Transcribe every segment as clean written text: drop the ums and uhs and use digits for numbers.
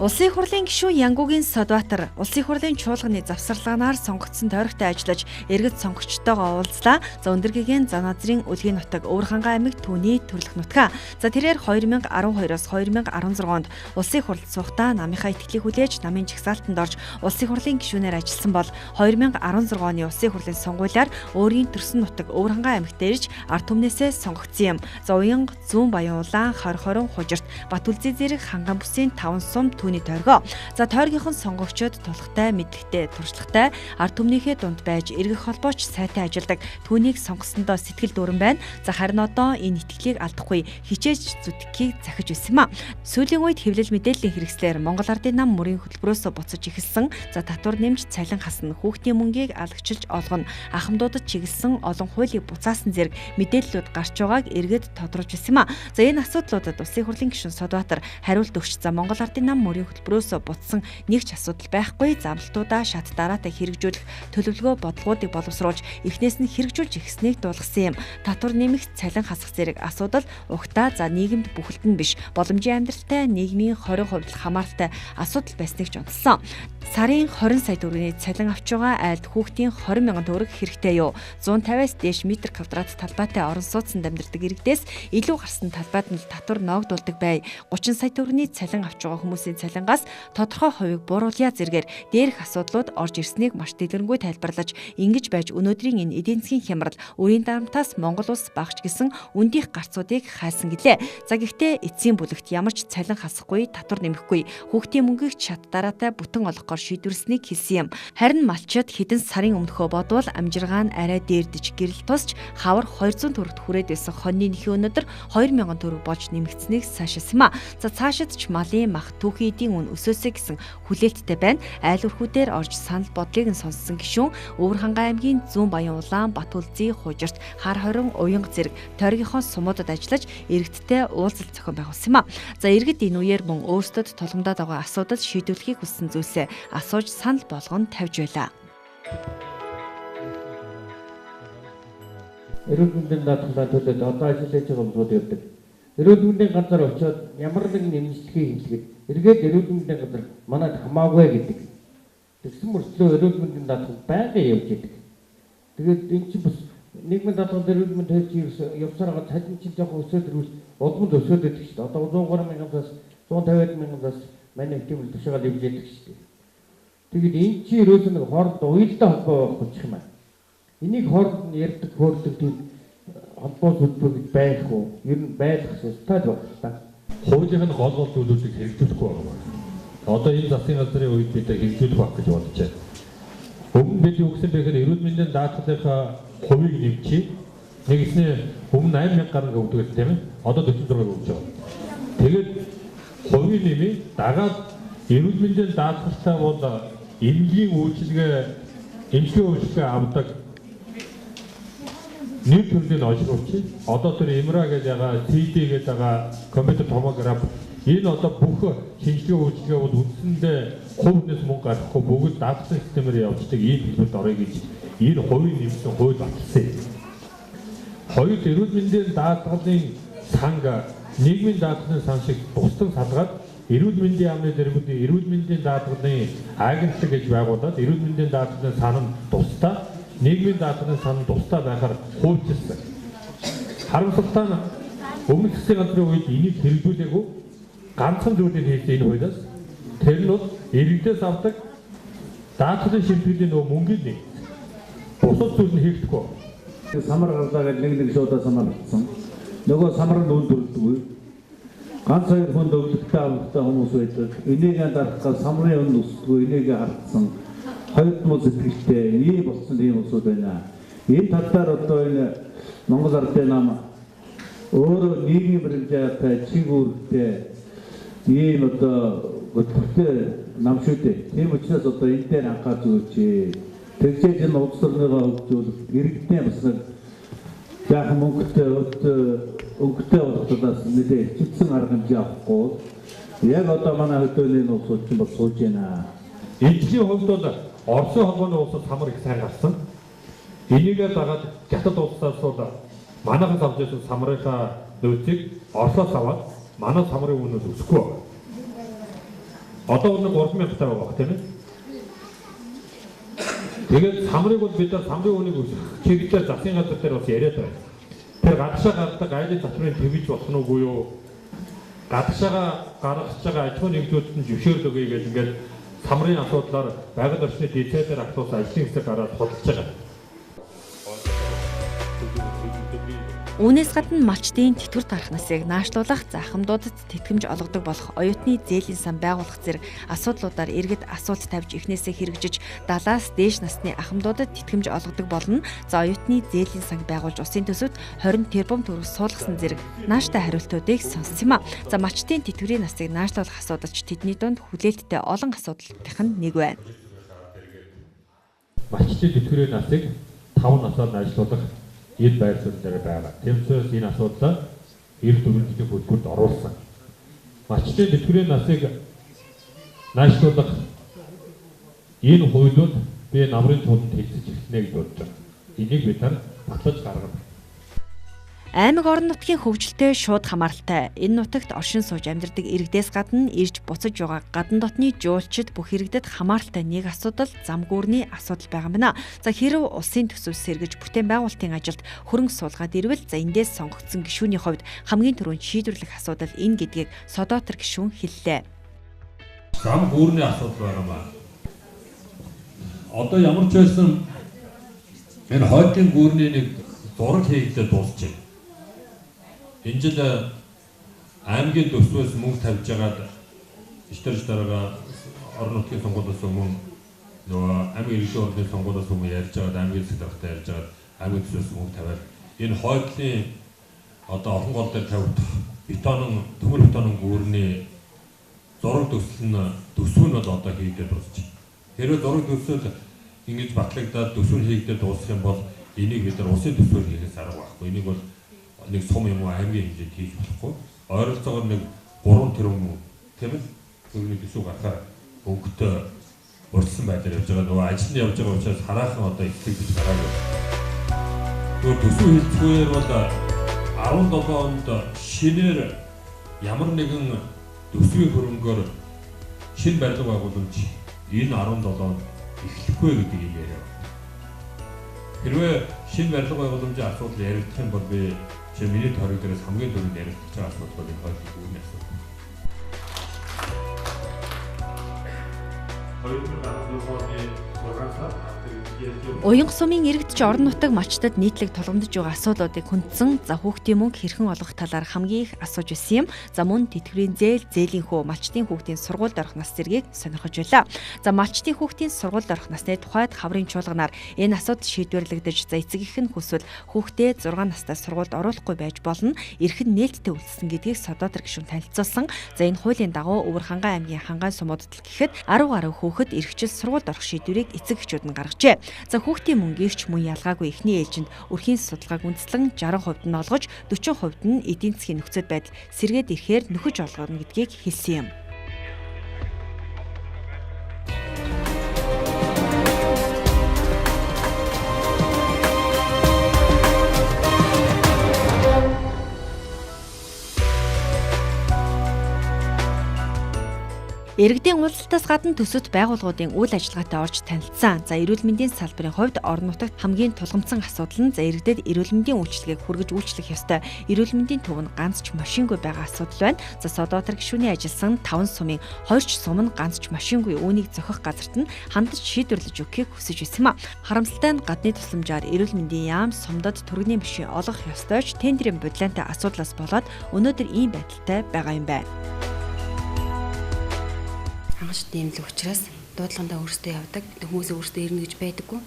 Улсын хурлын гишүүн Янгугийн Содбаатар улсын хурлын чуулганы завсарлагаар сонгогдсон тойрогтой ажиллаж иргэд сонгогчтойгоо уулзлаа. За өндөргийн Заназрын Үлгийн нутаг Өвөрхангай аймаг түүний төрлөх нутгаа. За тэрээр 2012-оос 2016 онд улсын хурлд суухдаа намынхаа итгэлийг хүлээж намын жагсаалтанд орж улсын хурлын гишүүнээр ажилласан бол 2016 оны улсын хурлын сонгуулиар өөрийн төрсөн нутаг Өвөрхангай аймагт ирж ард түмнээсээ сонгогдсон юм. За уянга Зүүн Баян улаан хорхорон хужирт Батүлзий зэрэг ханган бүсийн 5 сум түүний тойргоо. За тойргийнхон сонгогчдод тулхтай мэдлэгтэй туршлагатай ард түмнийхээ дунд байж эргэх холбооч сайтай ажилдаг түүнийг сонгосондоо сэтгэл дүүрэн байна. За харин одоо энэ итгэлийг алдахгүй хичээж зүтгэхийг захиж байсан юм а. Сүүлийн үед хэвлэл мэдээллийн хэрэгслээр Монгол Ардын нам мөрийн хөтөлбөрөөс буцаж эхэлсэн. За татвар нэмж цалин хасна, хүүхдийн мөнгийг алагчилж олгоно, ахмадуудад чиглэсэн олон хуулийг буцаасан зэрэг мэдээллүүд гарч байгааг иргэд тодруулж байсан юм а. За энэ асуудлуудад улсын хурлын гишүүн Содбаатар хариулт өгч за Монгол Ардын нам мөрийн хөтөлбөрөөс буцсан нэг ч асуудал байхгүй, замлалтуудаа шат дараатай хэрэгжүүлэх төлөвлөгөө бодлогуудыг боловсруулж эхнээс нь хэрэгжүүлж эхэлснийг дуулгасан юм. Татвар нэмэх, цалин хасах зэрэг асуудал угтаа за нийгэмд бүхэлд нь биш, боломжийн амьдралтай нийгмийн 20% хамааралтай асуудал байсныг ч онцлсон. Сарын 20 сая төгрөгийн цалин авч байгаа айлд хүүхдийн 20 мянган төгрөг хэрэгтэй юу? 150-аас дээш метр квадрат талбайтай орон сууцнд амьдардаг иргэдээс илүү гарсан талбайд нь татвар ноогдуулдаг бай. 30 сая төгрөгийн цалин авч байгаа хүмүүсийн цалингаас тодорхой хувийг бууруулъя зэргээр дээрх асуудлууд орж ирснийг маш дэлгэрэнгүй тайлбарлаж, ингэж байж өнөөдрийн энэ эдийн засгийн хямрал үрийн дарамтаас Монгол улс багч гэсэн үндийнх гарцуудыг хайсан гэлээ. За гэхдээ эцсийн бүлэгт ямар ч цалин хасахгүй, татвар нэмэхгүй, хүүхдийн мөнгийг шат дараатай бүтэн олгохоор шийдвэрлсэнийг хэлсэн юм. Харин малчид хэдэн сарын өмнөхөө бодвол амжиргаа нь арай дээрдэж гэрэл тусч хавар 200 төгрөгт хүрээд байсан хоньны нэхий өнөдөр 2000 төгрөг болж нэмэгдсэнийг цаашаасан юм а. За цаашид ч малын мах түүхийн эдийн үн өсөөсэй гэсэн хүлээлттэй байна. Айл өрхүүдээр орж санал бодлыг нь сонссон гишүүн Өвөрхангай аймгийн Зүүн Баян улаан Батүлзий хужирт хар хорин уянга зэрэг тойргийнхоо сумуудад ажиллаж иргэдтэй уулзалт зохион байгуулсан юм а. За иргэд энэ үеэр мөн өөрсдөд тулгамдаад байгаа асуудал шийдвэрлэхийг хүссэн зүйлсээ асууж санал болгон тавьж байлаа. Эрүүл мэндийн даатгалаа төлөөд одоо ажиллаж байгаа хүмүүсүүд явдаг. Эрүүл мэндийн газар очиод ямар нэгэн нэмжлэгийг хэлгээд эргээд эрүүл мэндийн газар манайд хамаагүй гэдэг. Тэгсэн мөрчлөө эрүүл мэндийн даатгал байнга явж идэг. Тэгээд энэ чинь бас нийгмийн даатгал эрүүл мэнд хийж явсаар байгаа цалин чинь жоохон өсөөд ирвэл улмд өсөөд идэг шүү дээ. Одоо 130 мянгаас 150 мянгаас манай хэмжээнд тушаагаад явж идэг шүү дээ. Тэгээд энэ чинь ерөөсөө нэг хооронд уялдаа холбоо байхгүй юм аа. Энийг хооронд нь ярьдаг хөөрдөг тийм холбоо төлбөр гэж байх уу? Ер нь байх ёстой л байна. Хуулийн гол зүйлүүдийг хэрэгжүүлэхгүй байгаа. Одоо энэ засгийн газрын үед бид хэрэгжүүлэх баг гэж бодож байна. Өмнө бид юу гэсэн бэхээр эрүүл мэндийн даатгалынхаа хувийг нэмчихье. Нэгснээ өмнө 8000 гаруй өгдөг гэсэн тийм ээ. Одоо 46 өгч байгаа. Тэгээд хувийг нэмээ дагаад эрүүл мэндийн даатгалтай бол эмнэлгийн үйлчилгээ эмчийн үйлчилгээ авдаг нэг төрлийн олшруулчих. Одоо тэр Эмра гэж байгаа, CD гэж байгаа, компьютер томограф энэ одоо бүх шинжилгээ үйлчилгээ бол үндсэндээ хувьнээс мөнгө гарахгүй бүгд даатгал системээр явуулдаг ийм хэлбэрт орё гэж энэ хувийн нэмсэн хууль баталсан. Хоёр эрүүл мэндийн даатгалын санга нийгмийн даатгалын сан шиг бусдын салгаад эрүүл мэндийн яамны дэргэд эрүүл мэндийн даатгалын агентлаг гэж байгуулад эрүүл мэндийн даатгалын сан нь тусдаа нийгмийн даатгалын сан тусдаа байхаар хуульчилсан. Харамсалтай нь өмнөх засгийн газрын үед энийг хэрэгжүүлээгүй ганцхан зүйлийг хийсэн энэ хуулиас тэр нь бол иргэдээс авдаг даатгалын шимтгэлийн нөгөө мөнгөний нэг бусад зүйл нь хийгдэхгүй. Самар гарлаа гэж нэг шуудаа самар болсон. Нөгөө самар нь өндөрдөггүй. Ганц хоёр хүнд өвлөгтэй амттай хүмүүс байдаг. Энийг дарахад самрын өн өсдөггүй. Энийг хардсан. Хоёр хүмүүс сэтгэлтэй ийм болсон ийм хүмүүсүүд байна. Энэ талаар одоо энэ Монгол Ардын нам өөрөө нийгмийн баримжаатай чиг үүрэгтэй ийм одоо өтгөлтэй нам шүү дээ. Тийм учраас одоо энэ дээр анхаарч өгөөч. Тэгжээж энэ улс орныгоо хөгжүүлэх иргэдний бас нэг яахан мөнгөтэй өнгөтэй болохоос мэдээ хичсэн арга хэмжээ авахгүй. Яг одоо манай хөдөөний улсууд ч бас сууж байна. Эдгээр хувьд бол Оросын холбооны улсад хамар их сайн гарсан. Энийгээ дагаад хятад улсаас бол манайхаас авч ирсэн самрынхаа нөөцийг Оросоос аваад манай самрын үнээс өсөхгүй байна. Одоо нэг 3000 таа байгаа тийм ээ. Тэгээд самрыг бол бид нар самрын үнийг чиглэлээр засгийн газар дээр бас яриад байна. Тэр гадагшаа гардаг айлын зарчмын төвөж болох нь үгүй юу? Гадагшаа гаргаж байгаа аж ахуйн нэгжүүдэд нь зөвшөөрөл өгье гэж ингээд самрын асуудлаар байгаль орчны дэвшээлээр ахлуулсан ажлын хэсэг гараад судалж байгаа. Үүнээс гадна малчдын тэтгэврт гарах насыг наашлуулах, захимдуудад тэтгэмж олгодог болох оюутны зээлийн сан байгуулах зэрэг асуудлуудаар иргэд асуулт тавьж эхнээсээ хэрэгжиж 70-аас дээш насны ахмадуудад тэтгэмж олгодог болно. За оюутны зээлийн санг байгуулж улсын төсөвт 20 тэрбум төгрөг суулгасан зэрэг нааштай хариултуудыг сонссон юм а. За малчдын тэтгэврийн насыг наашлуулах асуудалч тэдний дунд хүлээлттэй олон асуудлынх нь нэг байна. Малчдын тэтгэврийн насыг 5 насаар наашлуулах энэ байр суурь дээр байгаа. Тэмцээс энэ асуудлаа эрт өрнөлийн хөтөлбөрт оруулсан. Малчдын тэтгэврийн насыг наашлуулах энэ хуулиуд би намрын тулд хэлцэж эхлэнэ гэж бодож байна. Энийг бид нар батлаж гаргана. Аймаг орон нутгийн хөгжилтэй шууд хамааралтай. Энэ нутагт оршин сууж амьдардаг иргэдээс гадна ирж буцаж байгаа гадна дотны жуулчид бүх иргэдэд хамааралтай нэг асуудал зам гүүрний асуудал байгаа юм байна. За хэрв улсын төсөв сэргэж бүтээн байгуулалтын ажилд хөрөнгө суулгаад ирвэл за эндээс сонгогдсон гишүүний хувьд хамгийн түрүүнд шийдвэрлэх асуудал энэ гэдгийг Содотор гишүүн хэллээ. Зам гүүрний асуудал байгаа маа. Одоо ямар ч байсан энэ хойдын гүүрний нэг зураг хийгдэл дуусчихэ. Энэ жил аймгийн төсвөөс мөнгө тавьж байгаад иштерч дараагаа орон нутгийн сонгуулиас өмнө нөгөө аймгийн иргэдийн орны сонгуулиас өмнө ярьж байгаад аймгийн секретартай ярьж байгаад аймгийн төсвөөс мөнгө тавиад энэ хойдлын одоо орон гол дээр тавьдаг бетонын төмөр бетонын гүүрний зураг төсөв нь бол одоо хийгдээд дуусчих. Хэрвээ зураг төсөв ингэж батлагдаад төсвөр хийгдээд дуусах юм бол энийг бид нар улсын төсвөр хийхээс арга байхгүй. Энийг бол нэг сум юм уу аймгийн хэмжээнд хийж болохгүй. Ойролцоогоор нэг 3 тэрбум тийм ээ. Төгрөгийн төсөв гарахаар өнгөтэй урьдчилан байдлаар явж байгаа. Нөгөө ажилд явж байгаа учраас хараахан одоо ихтэй гэж гараагүй. Нөгөө төсөв хэлцгээр бол 17 онд шинээр ямар нэгэн төсвийн хөрөнгөөр шинэ барилга байгууламж энэ 17 онд эхлэхгүй гэдэг юм яриа. Хэрвээ шинэ барилга байгууламжийн асуудал яригдах юм бол би миний тойрог дээрээс хамгийн түрүүнд яригдах байгаа асуудал бол энэ хойд гүүрний асуудал. Уянга сумын иргэдч орон нутаг малчдад нийтлэг тулгамдж байгаа асуудлуудыг хүндсэн за хүүхдийн мөнгө хэрхэн олгох талаар хамгийн их асууж байсан юм. За мөн тэтгэврийн зээлийн хөө малчдын хүүхдийн сургуульд орох нас зэргийг сонирхож байлаа. За малчдын хүүхдийн сургуульд орох насны тухайд хаврын чуулганаар энэ асуудал шийдвэрлэгдэж за эцэг их нь хүсвэл хүүхдээ 6 настай сургуульд оруулахгүй байж болно. Эрхэн нээлттэй үлдсэн гэдгийг Содотор гишүүн танилцуулсан. За энэ хуулийн дагуу Өвөр хангай аймгийн хангай сумуудад гэхэд 10 гаруй хүүхэд эрхчил сургуульд орох шийдвэрийг эцэг эхчүүд нь гаргажээ. За хүүхдийн мөнгөийг ч мөн ялгаагүй эхний ээлжинд өрхийн судалгааг үндэслэн 60% нь олгож 40% нь эдийн засгийн нөхцөл байдал сэргээд ирэхээр нөхөж олгоно гэдгийг хэлсэн юм. Иргэдийн уулзалтаас гадна төсөвт байгууллагуудын үйл ажиллагаатай орж танилцсан. За эрүүл мэндийн салбарын хувьд орон нутагт хамгийн тулгамдсан асуудал нь за иргэдэд эрүүл мэндийн үйлчилгээг хүргэж үйлчлэх ёстой. Эрүүл мэндийн төв нь ганц ч машингүй байгаа асуудал байна. За Содотор гишүүний ажилласан 5 сумын 2 ч сум нь ганц ч машингүй үүнийг зохих газарт нь хандаж шийдвэрлэж өгөхийг хүсэж байсан юм а. Харамсалтай нь гадны тусламжаар эрүүл мэндийн яам сумдад түргэний машин олгох ёстой ч тендерийн бодлонтой асуудлаас болоод өнөөдөр ийм байдалтай байгаа юм байна. Хангаш дэмлэг учраас дуудлагандаа өөрсдөө явдаг. Хүмүүс өөрсдөө ирнэ гэж байдаггүй.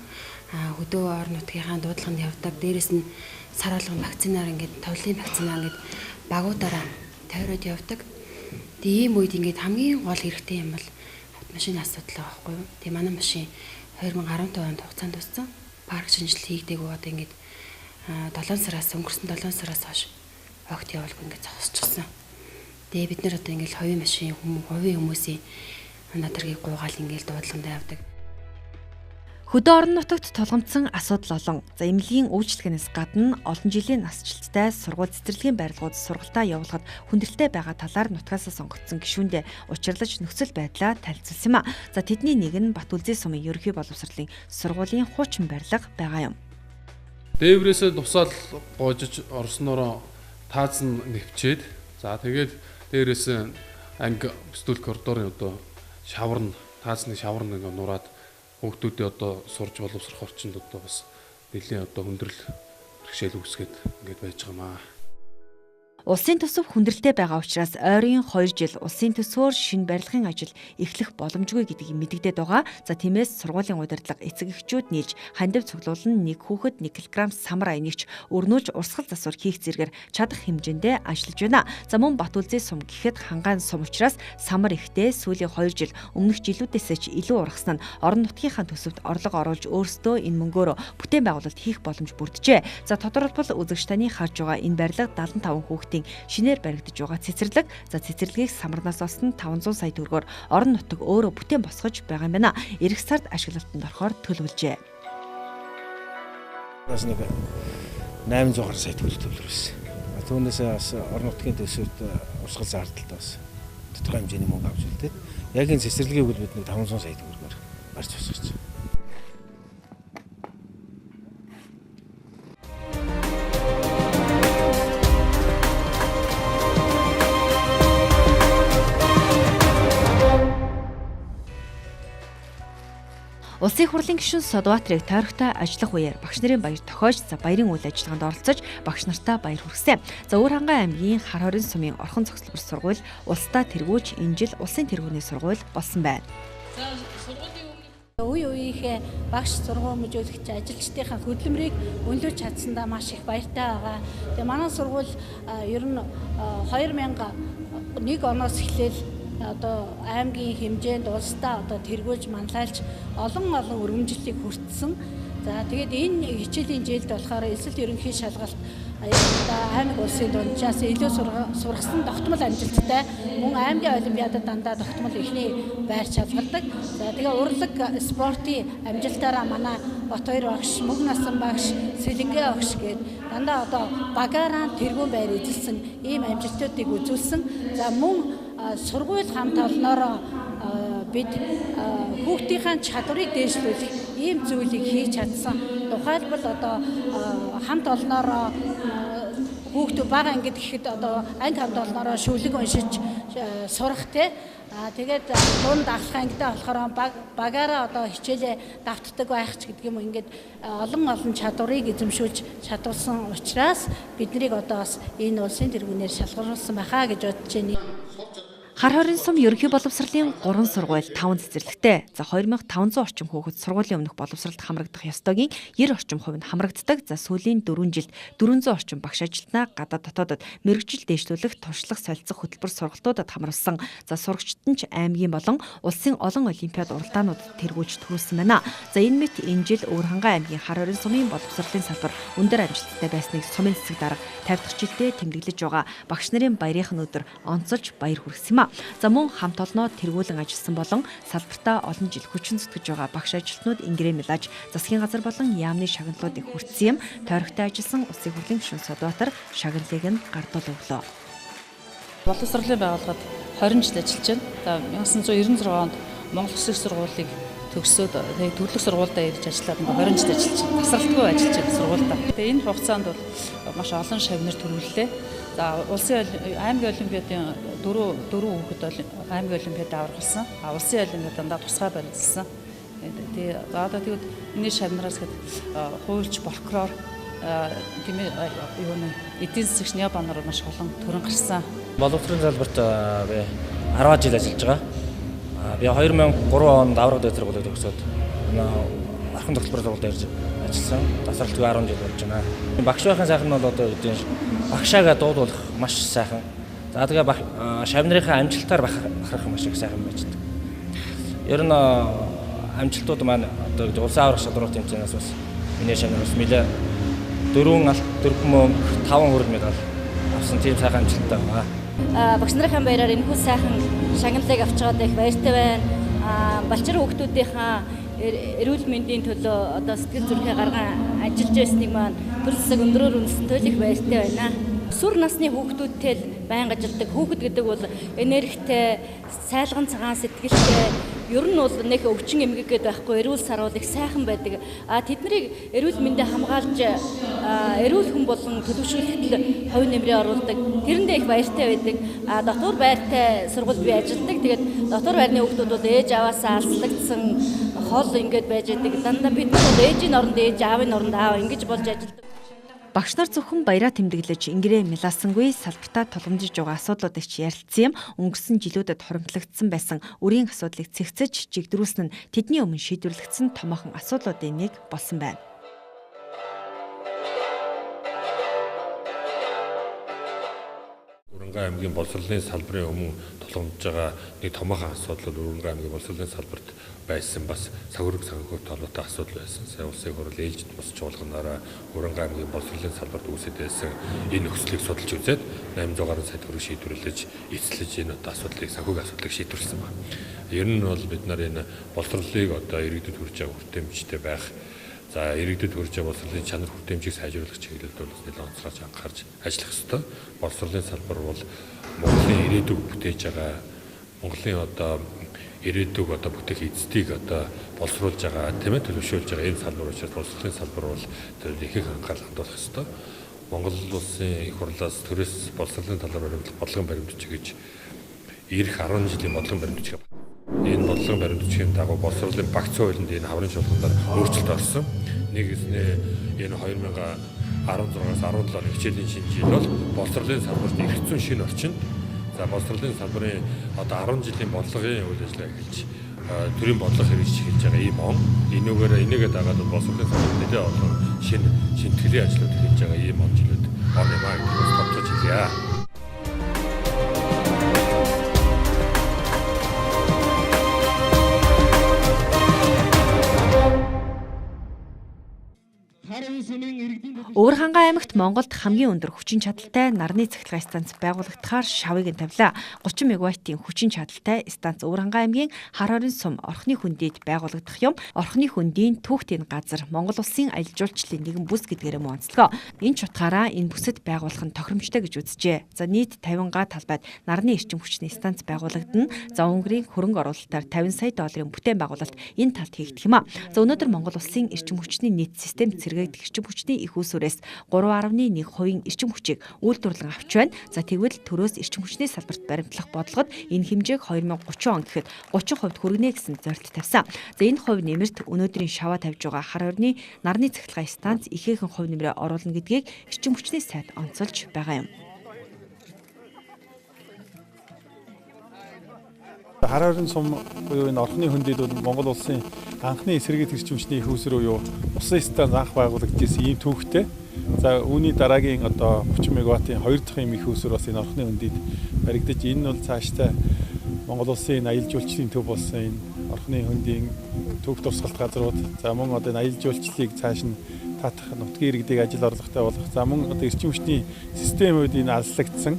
Хөдөө орон нутгийнхаа дуудлаганд явдаг. Дээрээс нь сар болгон вакцинаар ингээд товлын вакцинаа ингээд багуудаараа тойроод явдаг. Тэгээ ийм үед ингээд хамгийн гол хэрэгтэй юм бол автомашины асуудал байхгүй юу? Тэгээ манай машин 2015 онд хугацаанд туссан. Парк шинжилт хийгдээгүй одоо ингээд 7 сараас өнгөрсөн 7 сараас хойш огт явуулгүй ингээд зогсчихсан. Тэгээ бид нэр одоо ингээд хувийн машин хувийн хүмүүсийн надаргийг гуугаал ингээл дуудлаганд явдаг. Хөдөө орон нутагт тулгамдсан асуудал олон. За эмнэлгийн үйлчлэгнээс гадна олон жилийн насжилттай сургууль цэцэрлэгийн барилгууд сургалтаа явуулахад хүндрэлтэй байгаа талаар нутгаас сонгогдсон гишүүндээ учирлаж нөхцөл байдлаа танилцуулсан юм а. За тэдний нэг нь Батүлзий сумын ерөнхий боловсролын сургуулийн хуучин барилга байгаа юм. Дээврээсээ тусаал гоожиж орсноороо таазан нэвчээд за тэгээд дээрээс анги стул коридорын одоо шавар нь таазны шавар нэг нураад хүүхдүүдээ одоо сурж боловсрох орчинд одоо бас нэлийн одоо хүндрэл бэрхшээл үүсгээд ингэж байж байгаа юм аа. Улсын төсөв хүндрэлтэй байгаа учраас ойрын 2 жил улсын төсвөөр шинэ барилгын ажил эхлэх боломжгүй гэдгийг мэдэгдээд байгаа. За тиймээс сургуулийн удирдлага эцэг эхчүүд нийлж хандив цуглуулан нэг хүүхэд 1 кг самар аянигч өрнүүлж урсгал засвар хийх зэрэгээр чадах хэмжээндээ ажиллаж байна. За мөн Батүлзий сум гэхэд хангаан сум учраас самар ихтэй сүүлийн 2 жил өмнөх жилүүдээс ч илүү ургасан нь орон нутгийнхаа төсөвт орлого оруулж өөрсдөө энэ мөнгөөр бүтээн байгуулалт хийх боломж бүрджээ. За тодорхойлбол үзэгч таны харж байгаа энэ барилга 75 хүүхэд шинээр баригдаж байгаа цэцэрлэг. За цэцэрлэгийг самарнаас олсон 500 сая төгрөгөөр орон нутаг өөрөө бүтээн босгож байгаа юм байна. Ирэх сард ашиглалтанд орохоор төлөвлөжээ. Бас нэг 800 сая төгрөг төлөвлөсөн. Түүнээс бас орон нутгийн төсөвт урсгал зардалтай бас тодорхой хэмжээний мөнгө авч үлдээд яг энэ цэцэрлэгийг бид нэг 500 сая төгрөгөөр барьж босгож байна. Улсын хурлын гишүүн Содбаатрыг тойрогтой ажиллах үеэр багш нарын баяр тохиож баярын үйл ажиллагаанд оролцож багш нартаа баяр хүргэсэн. За Өвөрхангай аймгийн Хар хорин сумын Орхон цогцлбор сургууль улсдаа тэргүүж энэ жил улсын тэргүүний сургууль болсон байна. Үе үеийнхээ багш сургууль мөжөөлөгч ажилчдынхаа хөдөлмөрийг өнлөж чадсандаа маш их баяртай байгаа. Тэгээ манай сургууль ер нь 2001 оноос эхлээл одоо аймгийн хэмжээнд улсдаа одоо тэргүүлж манлайлж олон өргөмжлөлийг хүртсэн. За тэгээд энэ хичээлийн жилд болохоор эсэлт ерөнхий шалгалт аймаг улсын дунджаас илүү сургасан тогтмол амжилттай мөн аймгийн олимпиадад дандаа тогтмол ихний байр шалгалдаг. За тэгээ урлаг спортын амжилтаараа манай Батбаяр багш, Мөг насан багш, Сэлэнгэ багш гээд дандаа одоо багаараа тэргүүн байр эзэлсэн ийм амжилтуудыг үзүүлсэн. За мөн сургууль хамт олноороо бид хүүхдийнхээ чадварыг дээшлүүлэх ийм зүйлийг хийж чадсан. Тухайлбал одоо хамт олноороо хүүхдүүд бага ангид гэхэд одоо анги хамт олноороо шүлэг уншиж сурах те. Тэгээд дунд ахлах ангидаа болохоор багаараа одоо хичээлээ давтдаг байх ч гэдэг юм ингээд олон чадварыг эзэмшүүлж чадварсан учраас биднийг одоо бас энэ улсын тэргүүнээр шалгаруулсан байхаа гэж бодож байна. Хар хорин сум ерөнхий боловсролын 3 сургууль 5 цэцэрлэгтэй. За 2500 орчим хүүхэд сургуулийн өмнөх боловсролд хамрагдах ёстойгийн 90 орчим хувь нь хамрагддаг. За сүүлийн 4 жилд 400 орчим багш ажилтнаа гадаад дотоодод мэргэжил дээшлүүлэх, туршлах, солилцох хөтөлбөр сургалтуудад хамруулсан. За сурагчид нь ч аймгийн болон улсын олон олимпиад уралдаануудад тэргүүлж төрүүлсэн байна. За энэ мэт энэ жил Өвөрхангай аймгийн Хар хорин сумын боловсролын салбар өндөр амжилттай байсныг сумын цэцэг дарга 50 дахь жилдээ тэмдэглэж байгаа. Багш нарын баярын өдөр онцолж баяр хүргэсэн юм. За мөн хамт олноо тэргүүлэн ажилласан болон салбартаа олон жил хүчин зүтгэж байгаа багш ажилтнууд ингэрээ мэлж засгийн газар болон яамны шагналуудыг хүртсэн юм. Тойрогтой ажилласан улсын хурлын гишүүн Содбаатар шагналыг нь гардуул өглөө. Боловсролын байгууллагад 20 жил ажиллаж байна. За 1996 онд Монгол Улсын сургуулийг төгсөөд тэгээд төрлөх сургуультай ирж ажиллаад 20 жил ажиллаж байна. Тасралтгүй ажиллаж байна сургуультай. Тэгээд энэ хугацаанд бол маш олон шагнал төрүүллээ. За улсын аймгийн олимпиадын 4 хүүхэд аймгийн олимпиад аврагсан. Улсын олимпиаданд тусгай барилдсан. Тэгээд одоо энэ шагнараас хэд хуульч, прокурор эдийн засагч необанаар маш олон төрөн гарсан. Боловсролын салбарт би 10 жил ажиллаж байгаа. Би 2003 онд авраг дэвтэр сургуулийг төгсөөд Орхон цогцлбор сургуульд ирж ажилласан. Тасралтгүй 10 жил болж байна. Багш байхын сайхан нь бол одоо багшаагаа дуудуулах маш сайхан. За тэгээ шавнырынхаа амжилтаар бахарах маш их сайхан байж байгаа. Ер нь амжилтууд маань одоо улсын аврах шалралт тэмцээнээс бас миний шавнар бас нэлээ 4 алт, 4 мөнгө, 5 хүрэл медаль авсан тийм сайхан амжилттай байна. Багш нарын баяраар энэ хүн сайхан шагналыг авч байгаад их баяртай байна. Балчир хүүхдүүдийнхаа эрүүл мэндийн төлөө одоо сэтгэл зүрхээ гарган ажиллаж байсныг маань төр засаг өндрөөр үнэлсэнтэй л их баяртай байна. Сүр насны хүүхдүүдтэй л байнга ажилдаг. Хүүхэд гэдэг бол энергитэй, сайлган цагаан сэтгэлтэй, ер нь бол нэг өвчин эмгэг гэдэг байхгүй, эрүүл сар бол их сайхан байдаг. Тэднийг эрүүл мэндэ хамгаалж эрүүл хүн болон төлөвшүүлэлт хувь нэмрээ оруулдаг. Тэрэндээ их баяртай байдаг. Дотор байртай сургууль би ажилдаг. Тэгээд дотор байрны хүүхдүүд бол ээж аваасаа алслагдсан хол ингэж байж байдаг. Дандаа бид бол ээжийн оронд ээж, аавын оронд аав ингэж болж ажилдаг. Багш нар зөвхөн баяраа тэмдэглэж ингэрээ мэлаасангүй салбартаа тулгамдж байгаа асуудлуудыг ч ярилцсан юм. Өнгөрсөн жилүүдэд хоримтлагдсан байсан үрийн асуудлыг цэгцэж жигдрүүлсэн нь тэдний өмнө шийдвэрлэгдсэн томоохон асуудлуудын нэг болсон байна. Уранга аймгийн боловсролын салбарын өмнө тулгамдж байгаа нэг томоохон асуудал бол Уранга аймгийн боловсролын салбарт байсан бас сахиурэг санхүүтэй холбоотой асуудал байсан. Сая улсын хурал ээлжид бус чуулганаараа Уранга аймгийн боловсролын салбарт үүсэж байсан энэ нөхцөлийг судалж үзээд 800 гаруй сая төгрөг шийдвэрлэж эцэлж энэ одоо асуудлыг санхүүгийн асуудлыг шийдвэрлсэн байна. Ер нь бол бид нар энэ боловсролыг одоо иргэдэд хүргэж байгаа хүртээмжтэй байх. За иргэдэд хүргэж байгаа боловсролын чанар хүртээмжийг сайжруулах чиглэлд бол нэлээд онцлогч анхаарч ажиллах ёстой. Боловсролын салбар бол Монголын ирээдүг бүтээж байгаа Монголын одоо ирээдүг одоо бүтээх эзэдийг одоо боловсруулж байгаа тийм ээ төлөвшүүлж байгаа энэ салбар учраас боловсролын салбар бол ихэнх анхаарал хандуулах ёстой. Монгол улсын их хурлаас төрөөс боловсролын талаар баримтлах бодлогын баримтчиг гэж ирэх 10 жилийн бодлогын баримтчиг. Энэ бодлогын баримтчгийн дагуу боловсролын багц хуулинд энэ хаврын шалгалтаар өөрчлөлт орсон. Нэгснээ энэ 2016-аас 17 оны хичээлийн шинэ жил бол боловсролын салбарт эргэцсэн шинэ орчин. За боловсролын салбарын одоо 10 жилийн бодлогын үйл ажиллагаа эхэлж төрийн бодлого хэрэгжиж эхэлж байгаа ийм он. Энийгээ дагаад боловсролын салбарт нэлээд олон шинэ шинтгэлийн ажлууд эхэлж байгаа ийм он жилүүд он юм аа гэж бодож хэлье. Өвөрхангай аймагт Монголд хамгийн өндөр хүчин чадалтай нарны цахилгаан станц байгуулагдахаар шавыг нь тавилаа. 30 мегаваттын хүчин чадалтай станц Өвөрхангай аймгийн хар хорин сум Орхны хүндийд байгуулагдах юм. Орхны хөндийн түүхтийн газар Монгол улсын аялал жуулчлалын нэгэн бүс гэдгээрээ мөн онцлогоо. Энэ ч утгаараа энэ бүсэд байгуулах нь тохиромжтой гэж үзжээ. За нийт 50 га талбайд нарны эрчим хүчний станц байгуулагдана. За Унгарын хөрөнгө оруулалтаар 50 сая долларын бүтээн байгуулалт энэ талд хийгдэх юм а. За өнөөдөр Монгол улсын эрчим хүчний нийт систем цэрэгдэх эрчим хүчний их усүрээс 3.1% эрчим хүчийг үйлдвэрлэн авч байна. За тэгвэл төрөөс эрчим хүчний салбарт баримтлах бодлогод энэ хэмжээг 2030 он гэхэд 30% хүргэнэ гэсэн зорилт тавьсан. За энэ хувь нэмэрт өнөөдрийн шаваа тавьж байгаа хар хорины нарны цахилгаан станц ихээхэн хувь нэмрээ оруулна гэдгийг эрчим хүчний сайд онцолж байгаа юм. Хар хорин сум буюу энэ Орхны хөндийд бол Монгол улсын анхны эсрэг эрчим хүчний их усүр буюу усан станц анх байгуулагдсан ийм түүхтэй. За үүний дараагийн одоо 30 мегаваттын 2 дахь их усүр бас энэ Орхны хөндийд баригдаж энэ бол цаашдаа Монгол улсын аялал жуулчлалын төв болсон энэ Орхны хөндийн төв дурсгалт газрууд за мөн одоо энэ аялал жуулчлалыг цааш нь татах нутгийн иргэдийг ажил орлоготой болгох за мөн одоо эрчим хүчний системүүд энэ алслагдсан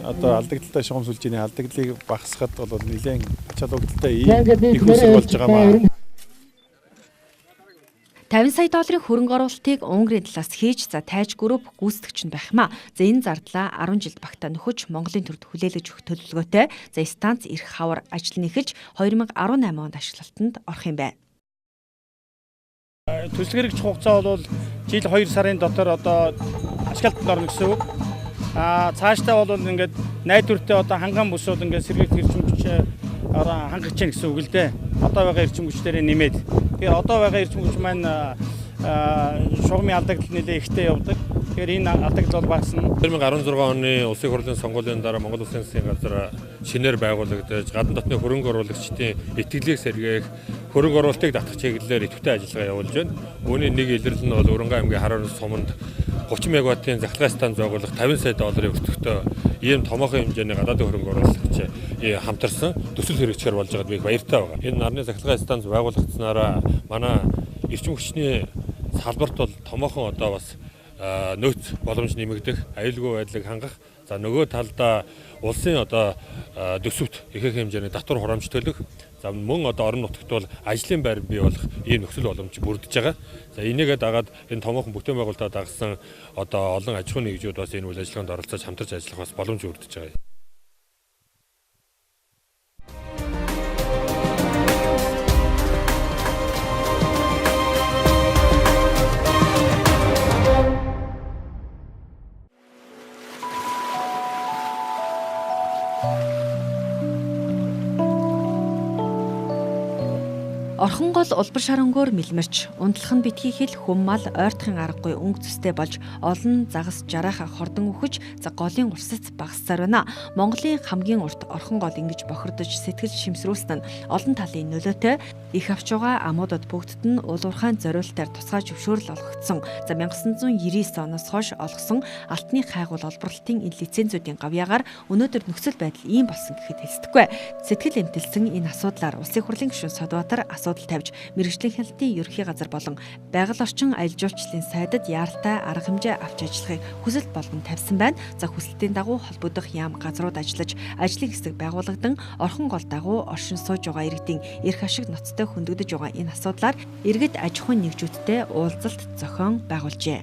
одоо алдагдaltaй шугамсуулжийн алдагдлыг багасгахад бол нэлээд ач холбогдолтой их усүр болж байгаа маа. 50 сая долларын хөрөнгө оруулалтыг Унгарын талаас хийж за тайж групп гүйцэтгэгч нь байх юм а. За энэ зардлаа 10 жилд багтаа нөхөж Монголын төрд хүлээлгэж өгөх төлөвлөгөөтэй. За станц эрх хавар ажил нь эхэлж 2018 онд ашиглалтанд орох юм байна. Төсөл хэрэгжих хугацаа бол жил 2 сарын дотор одоо ашиглалтанд орно гэсэн үг. Цаашдаа бол ингээд найдвартай одоо ханган бүсүүд ингээд сэргийгдэх эрчим хүч хангаж чинь гэсэн үг л дээ. Одоо байгаа эрчим хүч дээр нэмээд. Тэгэхээр одоо байгаа эрчим хүч маань шугамын алдагдал нэлээд ихтэй явдаг. Тэгэхээр энэ алдагдал бол багасна. 2016 оны улсын хурлын сонгуулийн дараа Монгол Улсын засгийн газар шинээр байгуулагдаж гадна дотны хөрөнгө оруулагчдын итгэлийг сэргээх хөрөнгө оруулалтыг татах чиглэлээр идэвхтэй ажиллагаа явуулж байна. Үүний нэг илэрлэл нь бол Уранга аймгийн хар хорин суманд 30 мегаваттын захилгаан станц байгуулах 50 сая долларын өртөгтэй ийм томоохон хэмжээний гадаадын хөрөнгө оруулагч хамтарсан төсөл хэрэгжихэр болж байгаад би их баяртай байгаа. Энэ нарны захилгаан станц байгуулагдсанараа манай эрчим хүчний салбарт бол томоохон одоо бас нөөц боломж нэмэгдэх, аюулгүй байдлыг хангах. За нөгөө талдаа улсын одоо төсөвт ихэнх хэмжээний татвар хурамч төлөх. За мөн одоо орон нутагт бол ажлын байр бий болох ийм нөхцөл боломж бүрдэж байгаа. За энийгээ дагаад энэ томоохон бүтээн байгуулалтад дагсан одоо олон аж ахуйн нэгжүүд бас энэ үйл ажиллагаанд оролцож хамтарч ажиллах бас боломж бүрдэж байгаа. Орхон гол улбар шарангөөр мэлмэрч, унтлах нь битгий хэл хүм мал ойртохын аргагүй өнгө цэстэй болж олон загас жарааха хордон өгөж за голын урсац багассаар байна. Монголын хамгийн урт орхон гол ингэж бохирдож сэтгэл шимсрүүлсэн нь олон талын нөлөөтэй их авч байгаа амуудад бүгдд нь уулуурхайн зориултаар тусгай зөвшөөрөл олгогдсон. За 1999 оноос хойш олгосон алтны хайгуул олборлолтын энэ лицензүүдийн гавьяагаар өнөөдөр нөхцөл байдал ийм болсон гэхэд хэлсдэггүй. Сэтгэл эмтэлсэн энэ асуудлаар Улсын хурлын гишүүн Содбаатар асуудал тавьж мэргэжлийн хяналтын ерөнхий газар болон байгаль орчин аялал жуулчлалын сайдад яаралтай арга хэмжээ авч ажиллахыг хүсэлт болгон тавьсан байна. За хүсэлтийн дагуу холбогдох яам газрууд ажиллаж ажлын хэсэг байгуулагдан орхон гол дагуу оршин сууж байгаа иргэдийн эрх ашиг ноцтой хөндөгдөж байгаа энэ асуудлаар иргэд аж ахуйн нэгжүүдтэй уулзалт зохион байгуулжээ.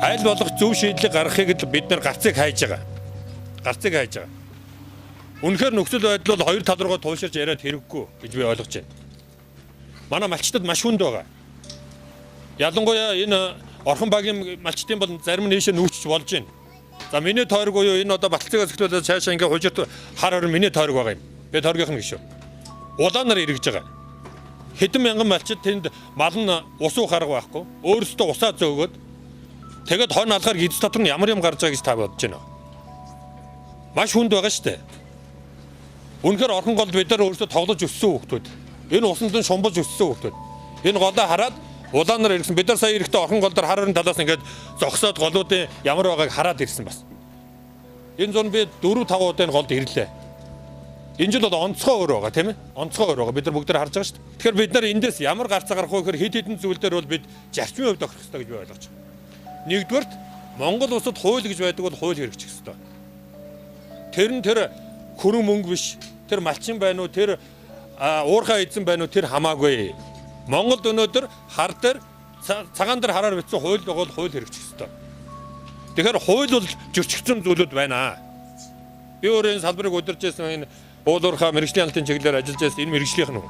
Айл болох зөв шийдлийг гаргахыг л бид нар гарцыг хайж байгаа. Гарцыг хайж байгаа. Үнэхээр нөхцөл байдал бол хоёр тал руугаа туйлширч яриад хэрэггүй гэж би ойлгож байна. Манай малчтад маш хүнд байгаа. Ялангуяа энэ орхон багийн малчтын бол зарим нь нээшээ нүүчж болж байна. За миний тойрог буюу энэ одоо баталцыг зөвхөлөөс цаашаа ингээ хужирт хар хорин миний тойрог байгаа юм. Би тойргийнх нь гişүү. Улаанаар эргэж байгаа. Хэдэн мянган малчид тэнд мал нь ус уух арга байхгүй. Өөрөөсөө усаа зөөгөөд тэгээд хон алгаар гидс дотор нь ямар юм гарч байгаа гэж та бодож байна. Маш хүнд байгаа шүү дээ. Үнэхээр орхон голд бид нар өөрсдөө тоглож өссөн хүүхдүүд. Энэ усанд нь шумбаж өссөн хүүхдүүд. Энэ голоо хараад улаанаар ирсэн. Бид нар сая ирэхдээ орхон гол дээр хар хорин талаас ингээд зогсоод голуудын ямар байгааг хараад ирсэн бас. Энэ зүүн би 4-5 удаа энэ голд ирлээ. Энэ жил бол онцгой өөр байгаа тийм ээ. Онцгой өөр байгаа. Бид нар бүгд харж байгаа шүү дээ. Тэгэхээр бид нар эндээс ямар гарцаа гарах вэ гэхээр хэд хэдэн зүйл дээр бол бид зарчмын хувьд огох хэрэгтэй гэж би ойлгож байна. Нэгдүгээрт Монгол улсад хууль гэж байдаг бол хууль хэрэгжих хэрэгтэй. Тэр нь тэр хөрөн мөнгө биш. Тэр малчин байна уу, тэр уурхай эзэн байна уу, тэр хамаагүй. Монголд өнөөдөр хар дээр цагаан дээр хараар бичсэн хууль бол хууль хэрэгжих ёстой. Тэгэхээр хууль бол зөрчигдсөн зүйлүүд байна. Би өөрөө энэ салбарыг удирж байсан энэ уулуурхай мэргэжлийн хяналтын чиглэлээр ажиллаж байсан энэ мэргэжлийнх нь.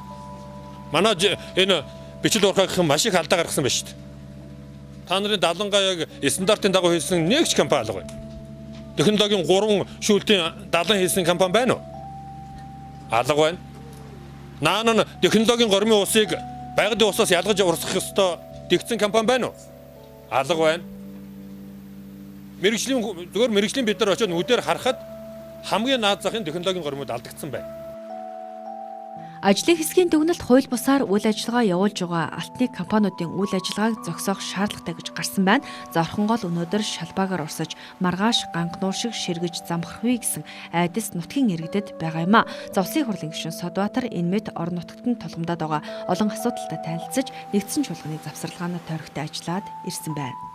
Манай энэ бичил уурхайх маш их алдаа гаргасан байна шүү дээ. Та нарын далангаа яг стандартын дагуу хийсэн нэг ч компани алга байна. Технологийн 3 шүүлтийн далан хийсэн компани байна уу? Алга байна. Наан нь технологийн гормын усыг байгалийн усаас ялгаж урсгах ёстой тэгсэн компани байна уу? Алга байна. Зүгээр мэргэжлийн бид нар очиод нүдээр харахад хамгийн наад захын технологийн гормууд алдагдсан байна. Ажлын хэсгийн дүгнэлт хууль бусаар үйл ажиллагаа явуулж байгаа алтны компаниудын үйл ажиллагааг зогсоох шаардлагатай гэж гарсан байна. За орхон гол өнөөдөр шалбаагаар урсаж маргааш ганхнуур шиг ширгэж замхархвэ гэсэн айдас нутгийн иргэдэд байгаа юм а. За Улсын хурлын гишүүн Содбаатар энэ мэт орон нутагт нь тулгамдаад байгаа олон асуудалтай танилцж нэгдсэн чуулганы завсарлагаанаа тойрогтой ажиллаад ирсэн байна.